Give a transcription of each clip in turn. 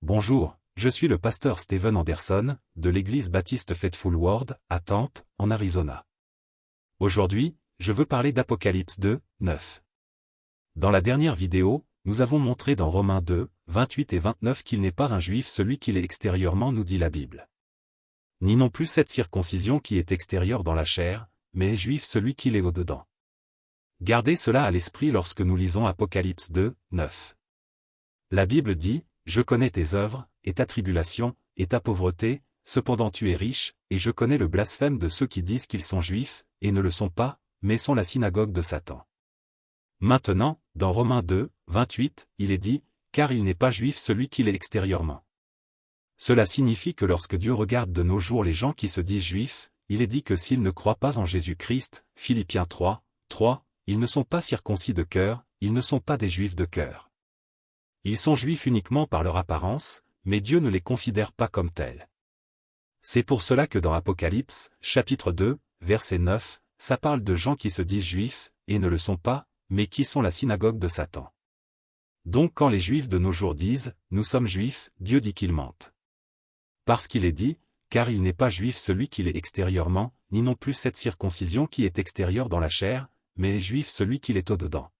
Bonjour, je suis le pasteur Steven Anderson, de l'église baptiste Faithful Word, à Tempe, en Arizona. Aujourd'hui, je veux parler d'Apocalypse 2, 9. Dans la dernière vidéo, nous avons montré dans Romains 2, 28 et 29 qu'il n'est pas un juif celui qu'il est extérieurement, nous dit la Bible. Ni non plus cette circoncision qui est extérieure dans la chair, mais juif celui qu'il est au-dedans. Gardez cela à l'esprit lorsque nous lisons Apocalypse 2, 9. La Bible dit, « Je connais tes œuvres, et ta tribulation, et ta pauvreté, cependant tu es riche, et je connais le blasphème de ceux qui disent qu'ils sont juifs, et ne le sont pas, mais sont la synagogue de Satan. » Maintenant, dans Romains 2, 28, il est dit, « Car il n'est pas juif celui qu'il est extérieurement. » Cela signifie que lorsque Dieu regarde de nos jours les gens qui se disent juifs, il est dit que s'ils ne croient pas en Jésus-Christ, Philippiens 3, 3, ils ne sont pas circoncis de cœur, ils ne sont pas des juifs de cœur. Ils sont juifs uniquement par leur apparence, mais Dieu ne les considère pas comme tels. C'est pour cela que dans Apocalypse, chapitre 2, verset 9, ça parle de gens qui se disent juifs, et ne le sont pas, mais qui sont la synagogue de Satan. Donc quand les juifs de nos jours disent « Nous sommes juifs », Dieu dit qu'ils mentent. Parce qu'il est dit, car il n'est pas juif celui qui l'est extérieurement, ni non plus cette circoncision qui est extérieure dans la chair, mais juif celui qui l'est au-dedans.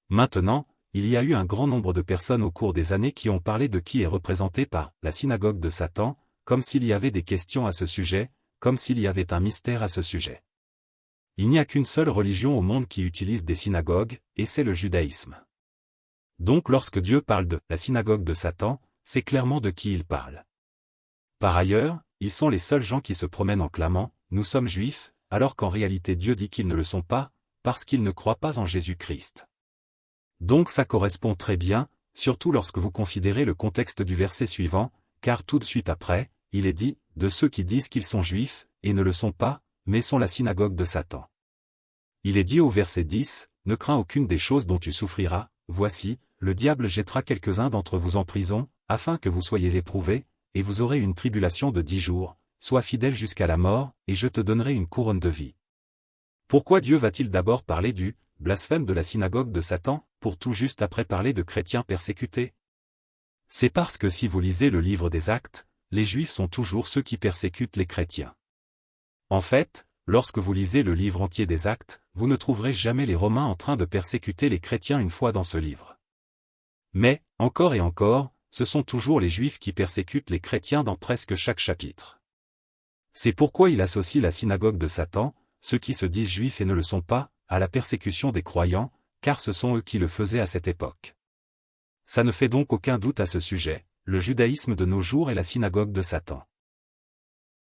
Maintenant, il y a eu un grand nombre de personnes au cours des années qui ont parlé de qui est représenté par la synagogue de Satan, comme s'il y avait des questions à ce sujet, comme s'il y avait un mystère à ce sujet. Il n'y a qu'une seule religion au monde qui utilise des synagogues, et c'est le judaïsme. Donc lorsque Dieu parle de la synagogue de Satan, c'est clairement de qui il parle. Par ailleurs, ils sont les seuls gens qui se promènent en clamant « Nous sommes juifs », alors qu'en réalité Dieu dit qu'ils ne le sont pas, parce qu'ils ne croient pas en Jésus-Christ. Donc ça correspond très bien, surtout lorsque vous considérez le contexte du verset suivant, car tout de suite après, il est dit « De ceux qui disent qu'ils sont juifs, et ne le sont pas, mais sont la synagogue de Satan. » Il est dit au verset 10 « Ne crains aucune des choses dont tu souffriras, voici, le diable jettera quelques-uns d'entre vous en prison, afin que vous soyez éprouvés, et vous aurez une tribulation de 10 jours, sois fidèle jusqu'à la mort, et je te donnerai une couronne de vie. » Pourquoi Dieu va-t-il d'abord parler du blasphème de la synagogue de Satan, pour tout juste après parler de chrétiens persécutés? C'est parce que si vous lisez le livre des Actes, les Juifs sont toujours ceux qui persécutent les chrétiens. En fait, lorsque vous lisez le livre entier des Actes, vous ne trouverez jamais les Romains en train de persécuter les chrétiens une fois dans ce livre. Mais, encore et encore, ce sont toujours les Juifs qui persécutent les chrétiens dans presque chaque chapitre. C'est pourquoi il associe la synagogue de Satan, ceux qui se disent juifs et ne le sont pas, à la persécution des croyants, car ce sont eux qui le faisaient à cette époque. Ça ne fait donc aucun doute à ce sujet, le judaïsme de nos jours est la synagogue de Satan.